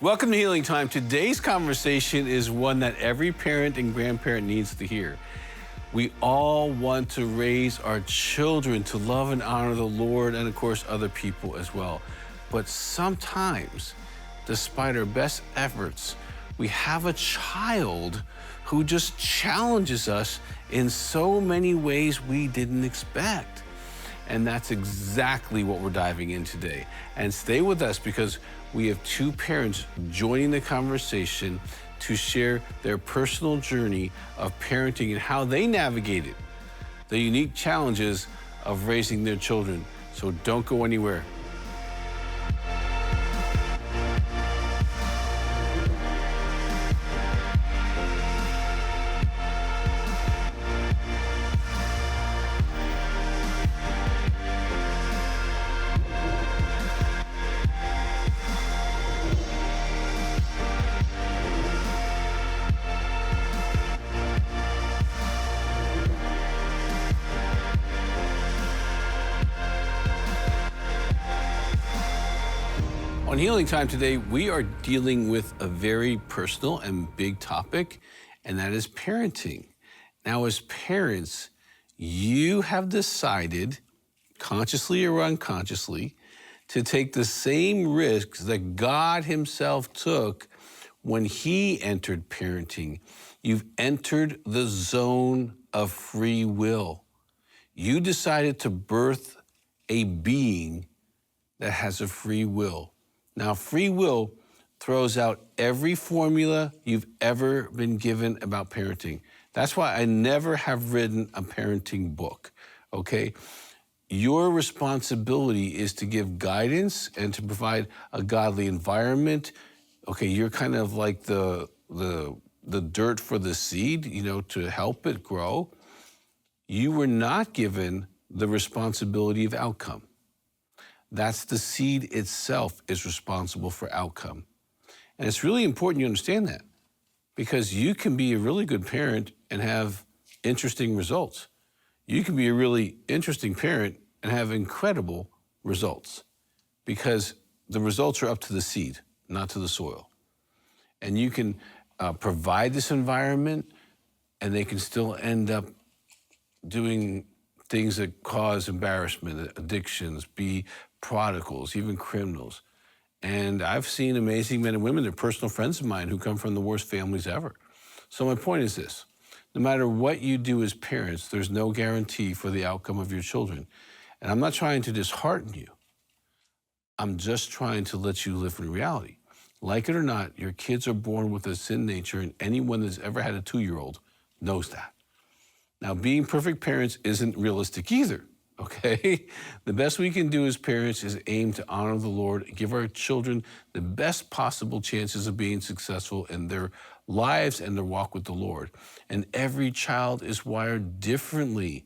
Welcome to Healing Time. Today's conversation is one that every parent and grandparent needs to hear. We all want to raise our children to love and honor the Lord and, of course, other people as well. But sometimes, despite our best efforts, we have a child who just challenges us in so many ways we didn't expect. And that's exactly what we're diving in today. And stay with us because we have two parents joining the conversation to share their personal journey of parenting and how they navigated the unique challenges of raising their children. So don't go anywhere. On Healing Time today, we are dealing with a very personal and big topic, and that is parenting. Now, as parents, you have decided, consciously or unconsciously, to take the same risks that God Himself took when He entered parenting. You've entered the zone of free will. You decided to birth a being that has a free will. Now, free will throws out every formula you've ever been given about parenting. That's why I never have written a parenting book, okay? Your responsibility is to give guidance and to provide a godly environment. Okay, you're kind of like the dirt for the seed, to help it grow. You were not given the responsibility of outcome. That's the seed itself is responsible for outcome. And it's really important you understand that because you can be a really good parent and have interesting results. You can be a really interesting parent and have incredible results because the results are up to the seed, not to the soil. And you can provide this environment and they can still end up doing things that cause embarrassment, addictions, be prodigals, even criminals. And I've seen amazing men and women, they're personal friends of mine who come from the worst families ever. So my point is this, no matter what you do as parents, there's no guarantee for the outcome of your children. And I'm not trying to dishearten you. I'm just trying to let you live in reality. Like it or not, your kids are born with a sin nature, and anyone that's ever had a 2-year-old knows that. Now, being perfect parents isn't realistic either, okay? The best we can do as parents is aim to honor the Lord, give our children the best possible chances of being successful in their lives and their walk with the Lord. And every child is wired differently.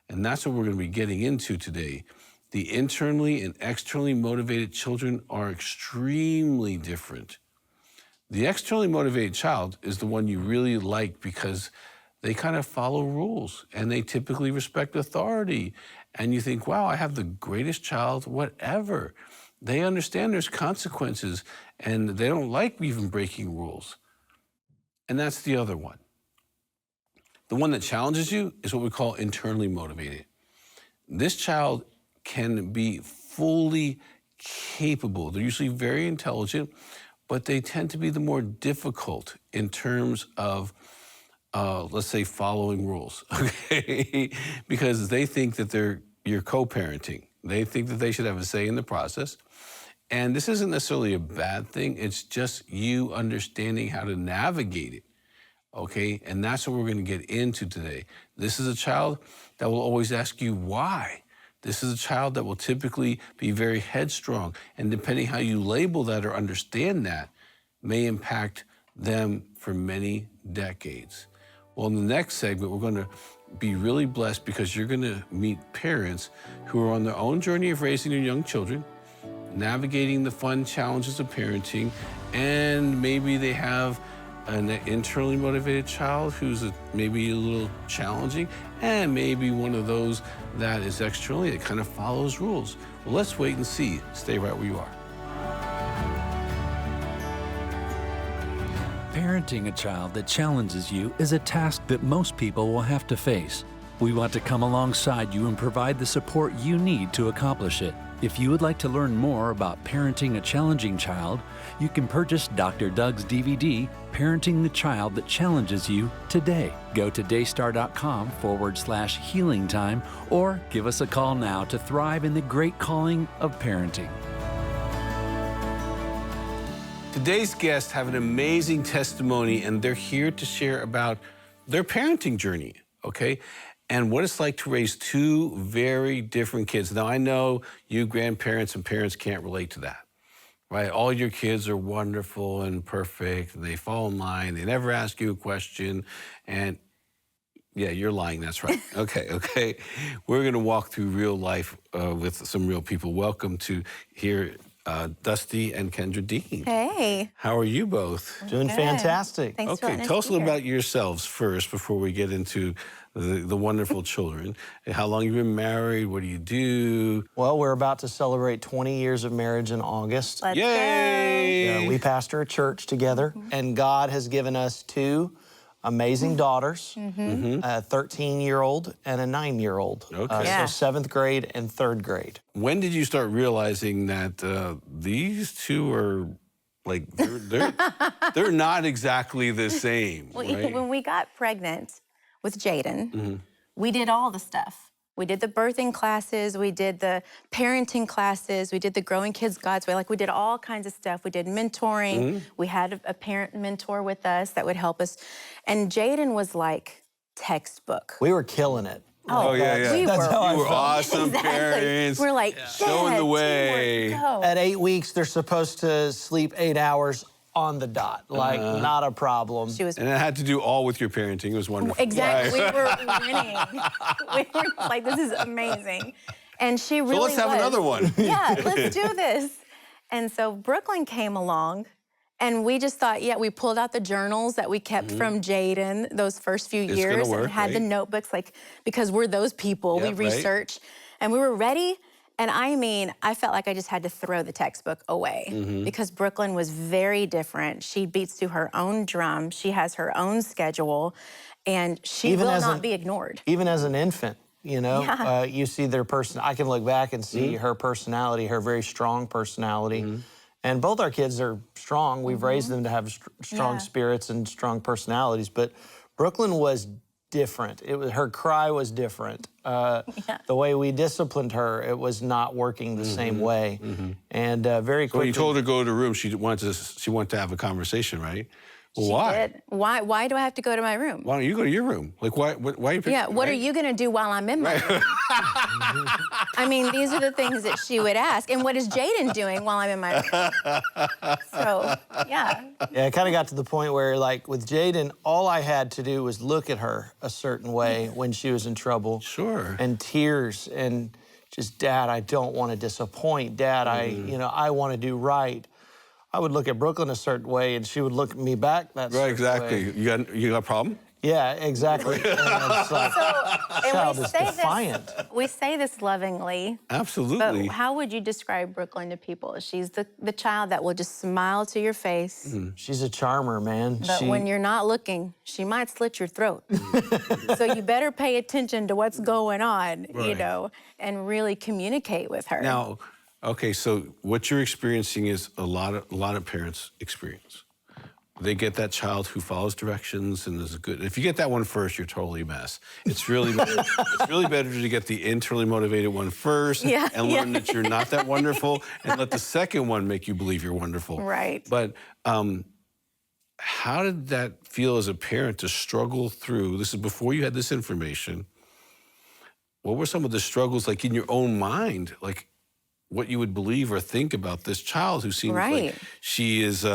And that's what we're going to be getting into today. The internally and externally motivated children are extremely different. The externally motivated child is the one you really like because they kind of follow rules and they typically respect authority. And you think, wow, I have the greatest child, whatever. They understand there's consequences and they don't like even breaking rules. And that's the other one. The one that challenges you is what we call internally motivated. This child can be fully capable. They're usually very intelligent, but they tend to be the more difficult in terms of let's say following rules, okay? Because they think that you're co-parenting. They think that they should have a say in the process. And this isn't necessarily a bad thing. It's just you understanding how to navigate it, okay? And that's what we're going to get into today. This is a child that will always ask you why. This is a child that will typically be very headstrong. And depending how you label that or understand that may impact them for many decades. Well, in the next segment, we're going to be really blessed because you're going to meet parents who are on their own journey of raising their young children, navigating the fun challenges of parenting, and maybe they have an internally motivated child who's maybe a little challenging, and maybe one of those that is externally, that kind of follows rules. Well, let's wait and see. Stay right where you are. Parenting a child that challenges you is a task that most people will have to face. We want to come alongside you and provide the support you need to accomplish it. If you would like to learn more about parenting a challenging child, you can purchase Dr. Doug's DVD, Parenting the Child That Challenges You, today. Go to daystar.com/healing time or give us a call now to thrive in the great calling of parenting. Today's guests have an amazing testimony, and they're here to share about their parenting journey, okay? And what it's like to raise two very different kids. Now, I know you grandparents and parents can't relate to that, right? All your kids are wonderful and perfect. They fall in line. They never ask you a question. And yeah, you're lying. That's right. Okay. We're going to walk through real life with some real people. Welcome to here. Dusty and Kendra Dean. Hey. How are you both? Doing fantastic. Thanks for letting us tell us a be little here. about yourselves first before we get into the wonderful children. How long you been married? What do you do? Well, we're about to celebrate 20 years of marriage in August. Let's Yay! We pastor a church together, and God has given us two amazing daughters, a 13-year-old and a 9-year-old. Okay. Yeah. So 7th grade and 3rd grade. When did you start realizing that these two are like they're not exactly the same? Well, right? when we got pregnant with Jaden, we did all the stuff. We did the birthing classes, we did the parenting classes, we did the Growing Kids God's Way. Like, we did all kinds of stuff. We did mentoring. We had a parent mentor with us that would help us. And Jaden was like textbook. We were killing it. Oh, yeah. We That's how I You were felt. awesome parents. We're like, Showing "Dad, the way." teamwork, go." At 8 weeks, they're supposed to sleep 8 hours on the dot. Like, not a problem. She was And I had to do all with your parenting. It was wonderful. exactly. Right. We were winning. We were like, this is amazing. And she really So let's have was. another one. Yeah, let's do this. And so Brooklyn came along, and we just thought, we pulled out the journals that we kept from Jaden those first few It's years, gonna work, and had the right? notebooks, like, because we're those people. Yep, we right. research, and we were ready. And I mean, I felt like I just had to throw the textbook away because Brooklyn was very different. She beats to her own drum. She has her own schedule, and she Even will as not an- be ignored. Even as an infant, you know, Yeah. you see their person. I can look back and see her personality, her very strong personality. And both our kids are strong. We've raised them to have strong Yeah. spirits and strong personalities. But Brooklyn was different. It was, her cry was different. The way we disciplined her, it was not working the same way. And very quickly. When you told her to go to the room, she wanted to have a conversation, right? Well, why? Did. Why do I have to go to my room? Why don't you go to your room? Like, why are you picking, Yeah, what are right? you gonna do while I'm in my room? I mean, these are the things that she would ask. And what is Jaden doing while I'm in my room? So, yeah. Yeah, it kind of got to the point where, like, with Jaden, all I had to do was look at her a certain way when she was in trouble. Sure. And tears and just, Dad, I don't want to disappoint. Dad, I want to do right. I would look at Brooklyn a certain way, and she would look at me back that Right, certain exactly. way. You got a problem? Yeah, exactly. And it's like, child is defiant. We say this lovingly. Absolutely. But how would you describe Brooklyn to people? She's the child that will just smile to your face. She's a charmer, man. But when you're not looking, she might slit your throat. So you better pay attention to what's going on, Right. and really communicate with her. Now, okay, so what you're experiencing is a lot of parents experience. They get that child who follows directions and is good. If you get that one first, you're totally a mess. It's really better, to get the internally motivated one first and learn that you're not that wonderful, and let the second one make you believe you're wonderful. Right. But how did that feel as a parent to struggle through? This is before you had this information. What were some of the struggles, like in your own mind, like what you would believe or think about this child who seems like she is?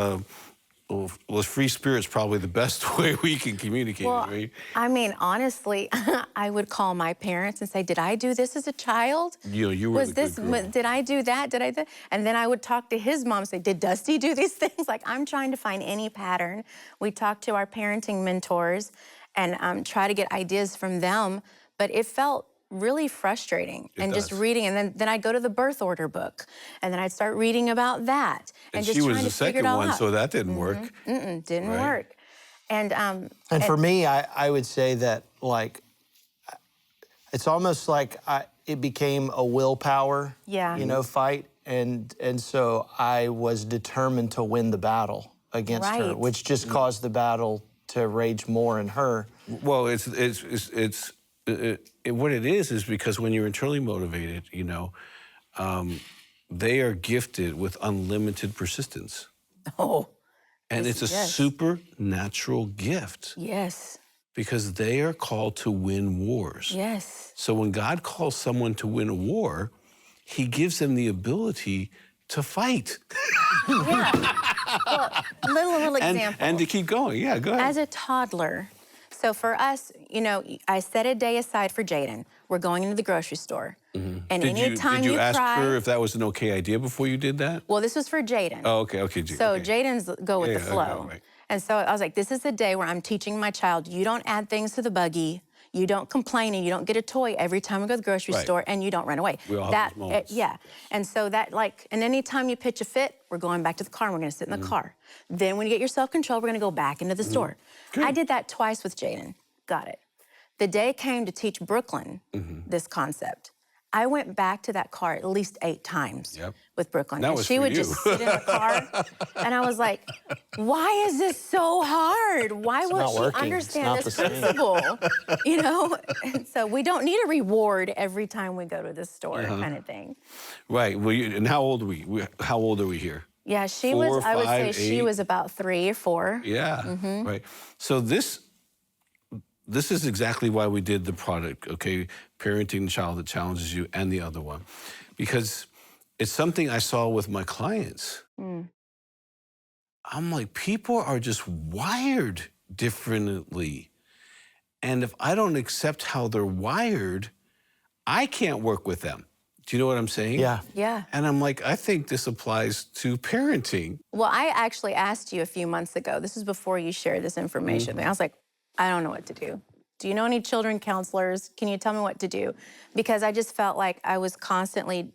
Well, free spirit's probably the best way we can communicate, right? I mean, honestly, I would call my parents and say, "Did I do this as a child? You were Was this? Did I do that? Did I do?" And then I would talk to his mom and say, "Did Dusty do these things?" Like, I'm trying to find any pattern. We talk to our parenting mentors and try to get ideas from them. But it felt really frustrating and just does. reading. And then I'd go to the birth order book and then I'd start reading about that. And just she was trying the to figure it second all one, out. so that didn't work. Didn't Right. work. And for me, I would say that, like, it's almost like it became a willpower, fight. And so I was determined to win the battle against her, Right. which just caused the battle to rage more in her. Well, what it is because when you're internally motivated, they are gifted with unlimited persistence. oh, And it's a supernatural gift yes, because they are called to win wars. yes. So when God calls someone to win a war, he gives them the ability to fight Yeah. Well, little example. and to keep going. Yeah, go ahead. As a toddler, so for us, I set a day aside for Jaden. We're going into the grocery store. And anytime did you ask cry, her if that was an okay idea before you did that? well, this was for Jaden. Oh, okay. So okay. Jaden's go with the flow. right. And so I was like, this is the day where I'm teaching my child, you don't add things to the buggy, you don't complain, and you don't get a toy every time we go to the grocery store, and you don't run away. We all have those moments. Yeah. And so and anytime you pitch a fit, we're going back to the car and we're gonna sit in the car. Then when you get your self-control, we're gonna go back into the store. Good. I did that twice with Jaden. Got it. The day came to teach Brooklyn this concept. I went back to that car at least 8 times with Brooklyn. That and was she for would you. just sit in the car. And I was like, why is this so hard? Why won't she understand this principle? And so we don't need a reward every time we go to the store kind of thing. Right. Well, and how old are we? How old are we here? Yeah, she 4, was, I would 5, say she 8? was about 3 or 4. Yeah. Right. So this is exactly why we did the product, okay? Parenting the Child That Challenges You and the other one. Because it's something I saw with my clients. I'm like, people are just wired differently. And if I don't accept how they're wired, I can't work with them. Do you know what I'm saying? Yeah. Yeah. And I'm like, I think this applies to parenting. Well, I actually asked you a few months ago, this is before you shared this information. I was like, I don't know what to do. Do you know any children counselors? Can you tell me what to do? Because I just felt like I was constantly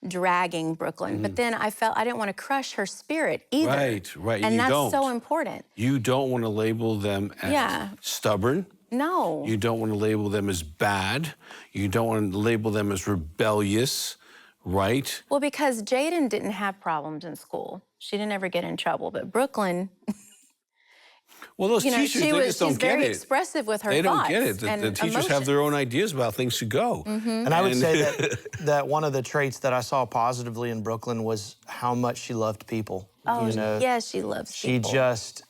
dragging Brooklyn. But then I felt I didn't want to crush her spirit either. Right. And you that's don't. so important. You don't want to label them as stubborn. No. You don't want to label them as bad. You don't want to label them as rebellious, right? Well, because Jaden didn't have problems in school. She didn't ever get in trouble. But Brooklyn, Well, those teachers, they just don't she's get very it. expressive with her They don't thoughts get it. and The teachers have their own ideas about things to go. And I would say that one of the traits that I saw positively in Brooklyn was how much she loved people. Oh, yes, she loves people. She just,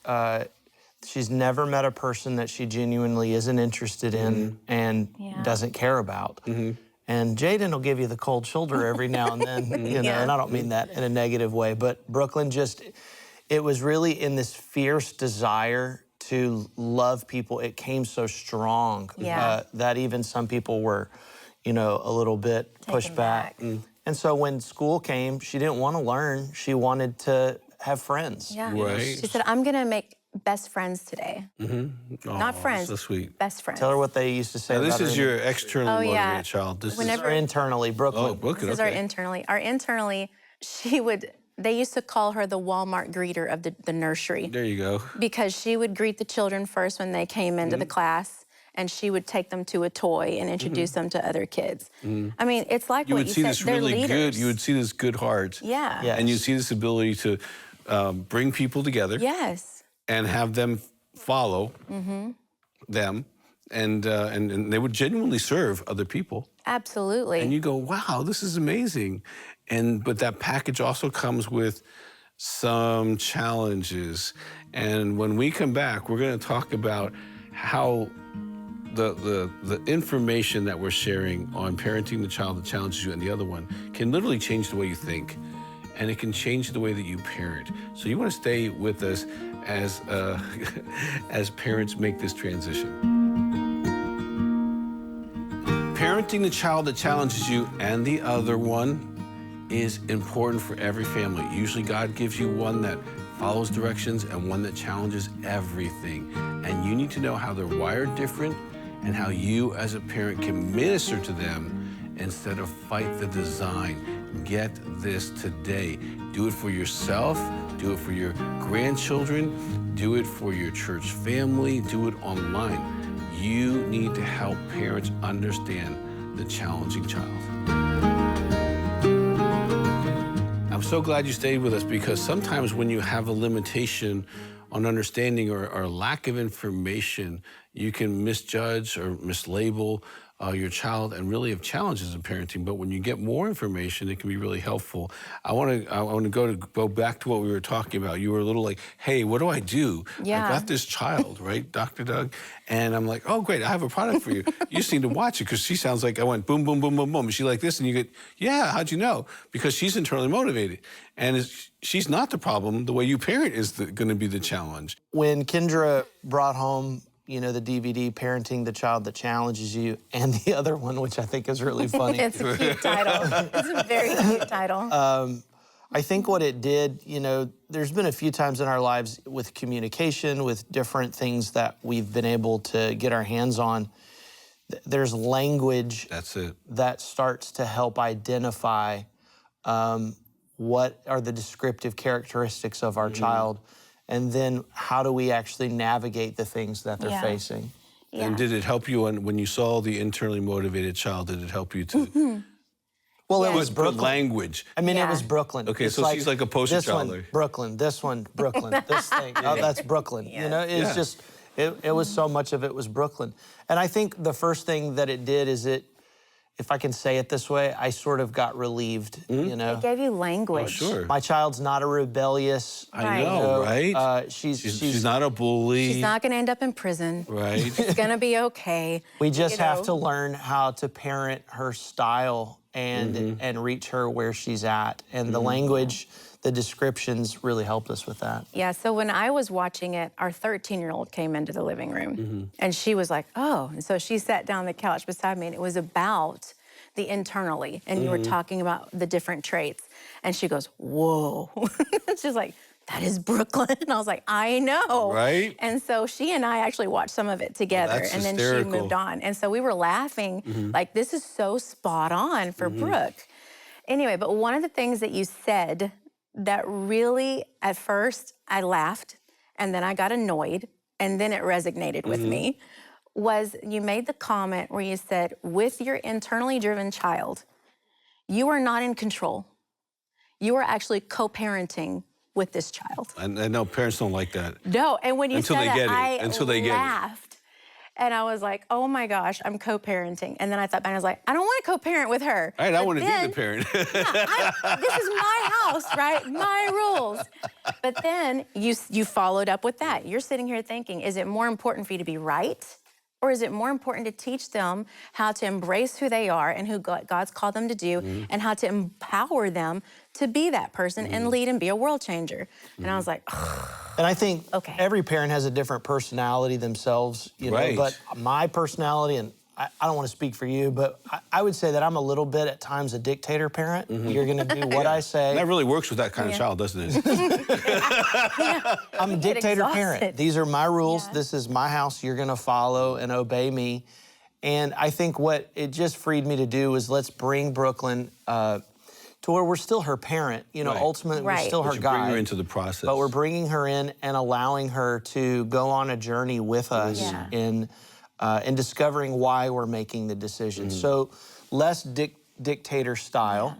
she's never met a person that she genuinely isn't interested in and doesn't care about. And Jaden will give you the cold shoulder every now and then, and I don't mean that in a negative way, but Brooklyn just, it was really in this fierce desire to love people. It came so strong that even some people were, a little bit pushed back. And so when school came, she didn't want to learn. She wanted to have friends. Yeah. Right. She said, I'm going to make best friends today. Not friends, So sweet. best friends. Tell her what they used to say Now, about this is her. your externally motivated child. This is Or internally, Brooklyn. Oh, Brooklyn, This is our internally. Our internally, they used to call her the Walmart greeter of the nursery. There you go. Because she would greet the children first when they came into the class, and she would take them to a toy and introduce them to other kids. I mean, it's like You what would you see said, this they're really leaders. good, you would see this good heart. Yeah. Yes. And you see this ability to bring people together Yes. and have them follow them. And they would genuinely serve other people. Absolutely. And you go, wow, this is amazing. But that package also comes with some challenges. And when we come back, we're going to talk about how the information that we're sharing on parenting the child that challenges you and the other one can literally change the way you think. And it can change the way that you parent. So you want to stay with us as as parents make this transition. Parenting the child that challenges you and the other one is important for every family. Usually God gives you one that follows directions and one that challenges everything. And you need to know how they're wired different and how you as a parent can minister to them instead of fight the design. Get this today. Do it for yourself, do it for your grandchildren, do it for your church family, do it online. You need to help parents understand the challenging child. I'm so glad you stayed with us, because sometimes when you have a limitation on understanding or lack of information, you can misjudge or mislabel your child and really have challenges in parenting. But when you get more information, it can be really helpful. I want to go back to what we were talking about. You were a little like, hey, what do I do? Yeah. I got this child, right, Dr. Doug? And I'm like, oh, great, I have a product for you. You just need to watch it, because she sounds like I went boom, boom, boom, boom, boom. Is she like this? And you go, yeah, how'd you know? Because she's internally motivated. And she's not the problem. The way you parent is going to be the challenge. When Kendra brought home, you know, the DVD, Parenting the Child That Challenges You, and the other one, which I think is really funny. It's a cute title. It's a very cute title. I think what it did, you know, there's been a few times in our lives with communication, with different things that we've been able to get our hands on. There's language That's it. that starts to help identify what are the descriptive characteristics of our child, and then how do we actually navigate the things that they're facing. Yeah. And did it help you when you saw the internally motivated child? Did it help you to Well, it Yeah. was Brooklyn. language? I mean, Yeah. it was Brooklyn. Okay, It's so she's like a poster this child one, there. Brooklyn, this one, Brooklyn, this thing, oh, that's Brooklyn. You know, it's Yeah. just, it was so much of it was Brooklyn. And I think the first thing that it did is if I can say it this way, I sort of got relieved, you know. It gave you language. Oh, sure. My child's not a rebellious. I Right. know, right? She's not a bully. She's not going to end up in prison. Right. It's going to be okay. We just you have know. to learn how to parent her style and reach her where she's at. And the language, the descriptions really helped us with that. Yeah, so when I was watching it, our 13-year-old came into the living room, and she was like, oh. And so she sat down on the couch beside me, and it was about the internally, and you were talking about the different traits. And she goes, whoa. She's like, that is Brooklyn. And I was like, I know. Right. And so she and I actually watched some of it together, that's and then hysterical. she moved on. And so we were laughing, like, this is so spot on for Brooke. Anyway, but one of the things that you said that really, at first, I laughed, and then I got annoyed, and then it resonated with me, was you made the comment where you said, with your internally driven child, you are not in control. You are actually co-parenting with this child. I know parents don't like that. No, and when you Until said they get it. I Until they get it. laughed. And I was like, oh my gosh, I'm co-parenting. And then I thought back, I was like, I don't want to co-parent with her. Right, I But want to be then- the parent. this is my house, right? My rules. But then you followed up with that. You're sitting here thinking, is it more important for you to be right? Or is it more important to teach them how to embrace who they are and who God's called them to do, and how to empower them to be that person and lead and be a world changer? And I was like, And I think Okay. every parent has a different personality themselves, you know, Right. but my personality, and I don't want to speak for you, but I would say that I'm a little bit at times a dictator parent. You're going to do what I say. That really works with that kind of child, doesn't it? I'm a dictator exhausted. parent. These are my rules. Yeah. This is my house. You're going to follow and obey me. And I think what it just freed me to do was let's bring Brooklyn to where we're still her parent. You know, Right. ultimately we're Right. still her But you bring guide. her into the process. But we're bringing her in and allowing her to go on a journey with us Yeah. in discovering why we're making the decisions. So less dictator style,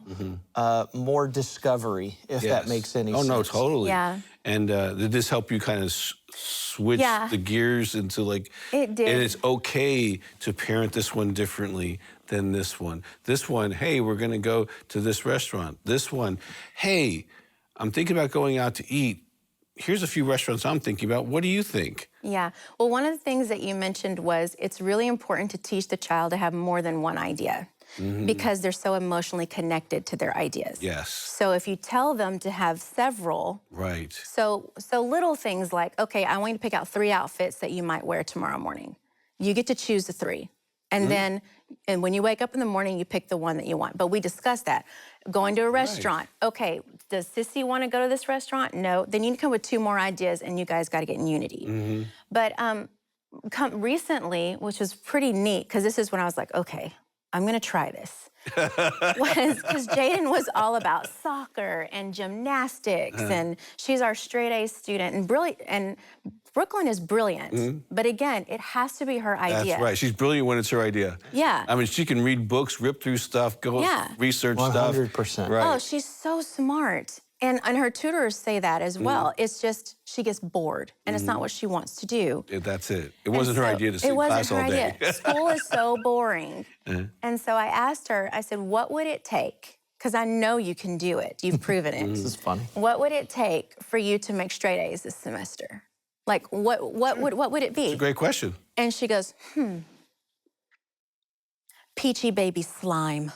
more discovery, if that Yes. makes any Oh, sense. no, totally. Yeah. And did this help you kind of switch Yeah. the gears into like, It did. and it's okay to parent this one differently than this one. This one, hey, we're going to go to this restaurant. This one, hey, I'm thinking about going out to eat. Here's a few restaurants I'm thinking about. What do you think? yeah. Well, one of the things that you mentioned was it's really important to teach the child to have more than one idea because they're so emotionally connected to their ideas. Yes. So if you tell them to have several, Right. so little things like, okay, I want you to pick out 3 outfits that you might wear tomorrow morning. You get to choose the 3. And then, and when you wake up in the morning, you pick the one that you want. But we discussed that. Going to a restaurant. Okay, does Sissy want to go to this restaurant? No. Then you need to come with 2 more ideas, and you guys got to get in unity. But recently, which was pretty neat, because this is when I was like, okay, I'm gonna try this. Was because Jaden was all about soccer and gymnastics, and she's our straight A student and brilliant. And Brooklyn is brilliant, but again, it has to be her idea. That's right. She's brilliant when it's her idea. Yeah. I mean, she can read books, rip through stuff, go research 100%. stuff. Right. Oh, she's so smart. And her tutors say that as well. It's just she gets bored, and it's not what she wants to do. That's it. It wasn't her idea to sit in class all day. School is so boring. And so I asked her, I said, what would it take? Because I know you can do it. You've proven it. This is funny. What would it take for you to make straight A's this semester? Like, what would it be? It's a great question. And she goes, peachy baby slime.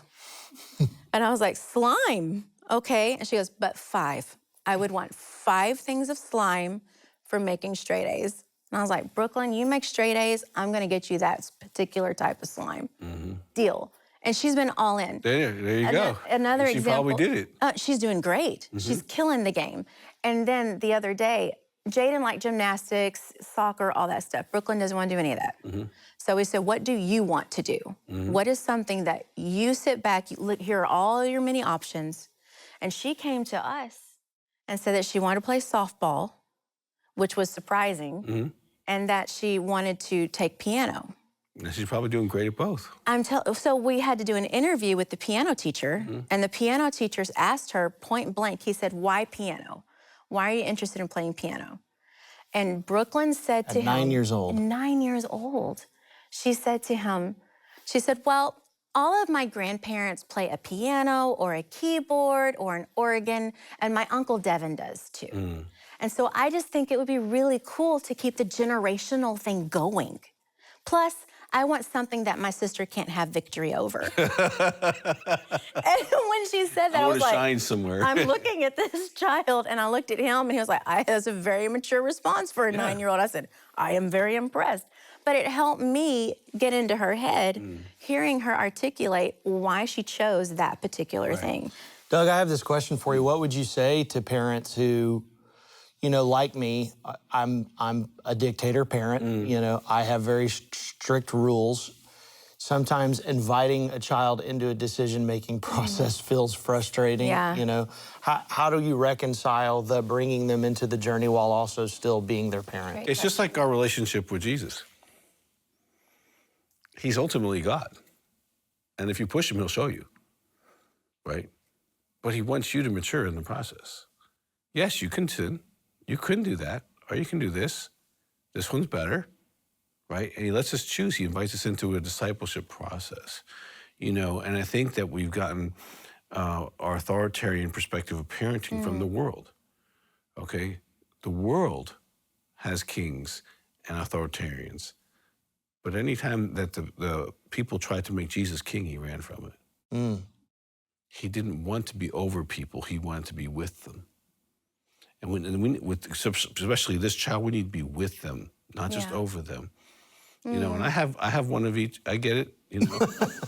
And I was like, slime? Okay. And she goes, but 5. I would want 5 things of slime for making straight A's. And I was like, Brooklyn, you make straight A's, I'm gonna get you that particular type of slime. Deal. And she's been all in. There you go. Another she example. She probably did it. She's doing great. She's killing the game. And then the other day, Jaden liked gymnastics, soccer, all that stuff. Brooklyn doesn't want to do any of that. So we said, what do you want to do? What is something that you sit back, you look, here are all your many options. And she came to us and said that she wanted to play softball, which was surprising, and that she wanted to take piano. And she's probably doing great at both. So we had to do an interview with the piano teacher, and the piano teachers asked her point blank, he said, why piano? Why are you interested in playing piano? And Brooklyn said to him— 9 years old. 9 years old. She said to him, she said, well, all of my grandparents play a piano or a keyboard or an organ, and my Uncle Devin does too. And so I just think it would be really cool to keep the generational thing going. Plus, I want something that my sister can't have victory over. And when she said that, I was like, shine somewhere. I'm looking at this child, and I looked at him, and he was like, that's a very mature response for a 9-year-old. I said, I am very impressed. But it helped me get into her head, hearing her articulate why she chose that particular thing. Doug, I have this question for you. What would you say to parents who, you know, like me, I'm a dictator parent, you know, I have very strict rules. Sometimes inviting a child into a decision-making process feels frustrating, you know. How do you reconcile the bringing them into the journey while also still being their parent? It's just like our relationship with Jesus. He's ultimately God. And if you push him, he'll show you, right? But he wants you to mature in the process. Yes, you can sin. You couldn't do that, or you can do this. This one's better, right? And he lets us choose. He invites us into a discipleship process, you know. And I think that we've gotten our authoritarian perspective of parenting from the world, okay? The world has kings and authoritarians. But anytime that the people tried to make Jesus king, he ran from it. He didn't want to be over people. He wanted to be with them. And especially this child, we need to be with them, not just over them. You know, and I have one of each. I get it. You know,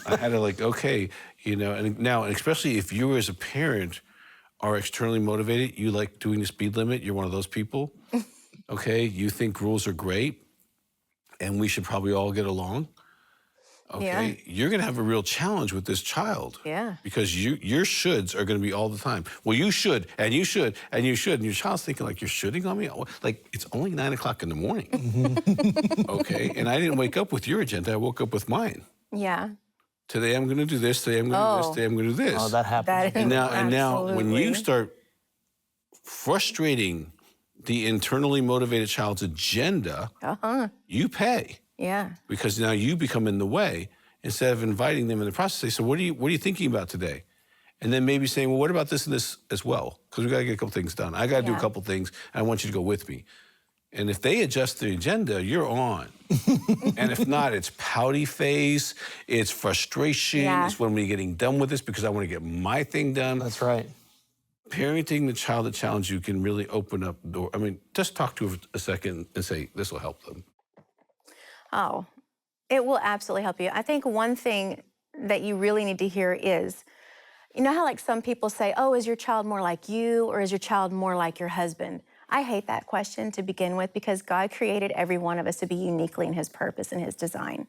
I had to like, okay, you know, and now, and especially if you as a parent are externally motivated, you like doing the speed limit, you're one of those people, okay? You think rules are great, and we should probably all get along. Okay, you're gonna have a real challenge with this child. Because your shoulds are gonna be all the time. Well, you should, and you should, and you should, and your child's thinking like, you're shooting on me? Like, it's only 9 o'clock in the morning. Okay, and I didn't wake up with your agenda, I woke up with mine. Today I'm gonna do this, today I'm gonna do this, today I'm gonna do this. Oh, that happens. And now when you start frustrating the internally motivated child's agenda, you pay. Because now you become in the way instead of inviting them in the process. They say, what are you thinking about today? And then maybe saying, well, what about this and this as well? Because we got to get a couple things done. I got to do a couple things. And I want you to go with me. And if they adjust the agenda, you're on. And if not, it's pouty face, it's frustration, it's when we're getting done with this because I want to get my thing done. That's right. Parenting the child that challenges you can really open up the door. I mean, just talk to them a second and say, this will help them. Oh, it will absolutely help you. I think one thing that you really need to hear is, you know how like some people say, oh, is your child more like you or is your child more like your husband? I hate that question to begin with because God created every one of us to be uniquely in his purpose and his design.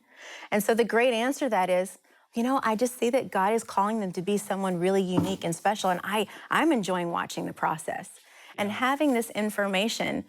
And so the great answer to that is, I just see that God is calling them to be someone really unique and special. And I'm enjoying watching the process. And having this information,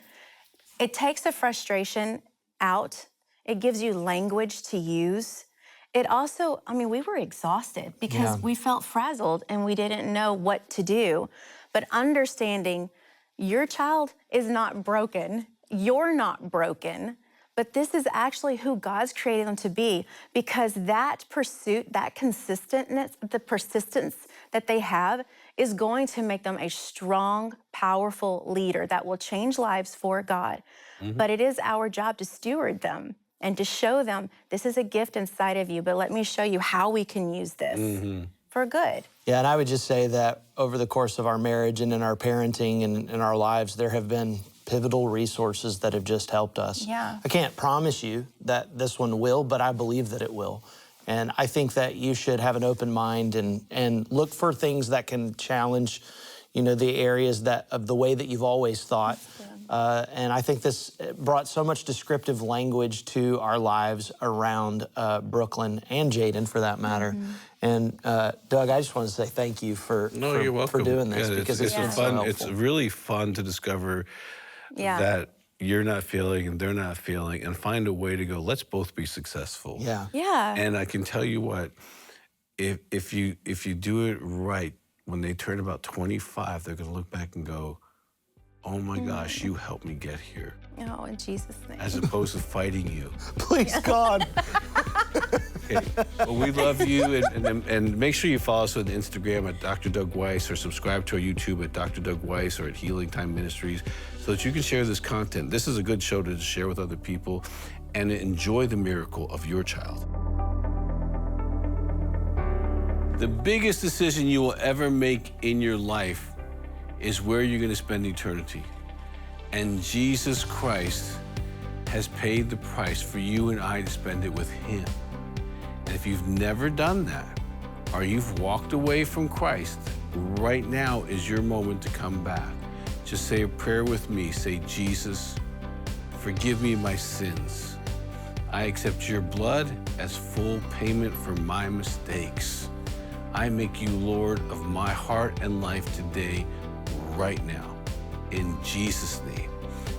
it takes the frustration out. It gives you language to use. It also, we were exhausted because we felt frazzled and we didn't know what to do. But understanding your child is not broken, you're not broken, but this is actually who God's created them to be, because that pursuit, that consistentness, the persistence that they have is going to make them a strong, powerful leader that will change lives for God. But it is our job to steward them and to show them this is a gift inside of you, but let me show you how we can use this for good. Yeah, and I would just say that over the course of our marriage and in our parenting and in our lives, there have been pivotal resources that have just helped us. Yeah. I can't promise you that this one will, but I believe that it will. And I think that you should have an open mind and look for things that can challenge, the areas of the way that you've always thought. And I think this brought so much descriptive language to our lives around Brooklyn and Jaden, for that matter. And Doug, I just want to say thank you for you're welcome. for doing this, because it's been so fun. helpful. It's really fun to discover that you're not feeling and they're not feeling, and find a way to go, let's both be successful. Yeah. And I can tell you what, if you do it right, when they turn about 25, they're going to look back and go, oh my gosh, you helped me get here. Oh, in Jesus' name. As opposed to fighting you. Please, God. Okay. Well, we love you, and make sure you follow us on Instagram at Dr. Doug Weiss, or subscribe to our YouTube at Dr. Doug Weiss or at Healing Time Ministries, so that you can share this content. This is a good show to share with other people and enjoy the miracle of your child. The biggest decision you will ever make in your life is where you're going to spend eternity. And Jesus Christ has paid the price for you and I to spend it with him. And if you've never done that, or you've walked away from Christ, right now is your moment to come back. Just say a prayer with me. Say, Jesus, forgive me my sins. I accept your blood as full payment for my mistakes. I make you Lord of my heart and life today, right now, in Jesus' name.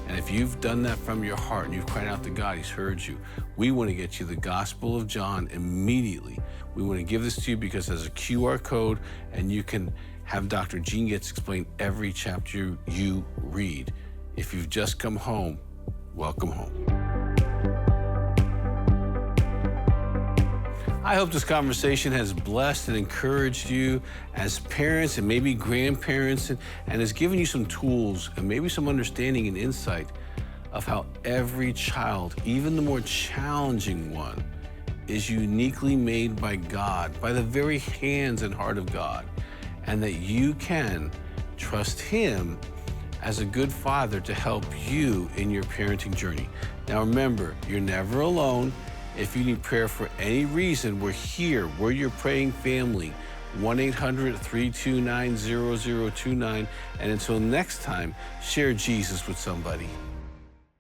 And if you've done that from your heart and you've cried out to God, he's heard you. We want to get you the Gospel of John immediately. We want to give this to you because there's a QR code, and you can have Dr. Gene Getz explain every chapter you read. If you've just come home, welcome home. I hope this conversation has blessed and encouraged you as parents and maybe grandparents, and has given you some tools and maybe some understanding and insight of how every child, even the more challenging one, is uniquely made by God, by the very hands and heart of God, and that you can trust him as a good father to help you in your parenting journey. Now remember, you're never alone. If you need prayer for any reason, we're here. We're your praying family. 1-800-329-0029. And until next time, share Jesus with somebody.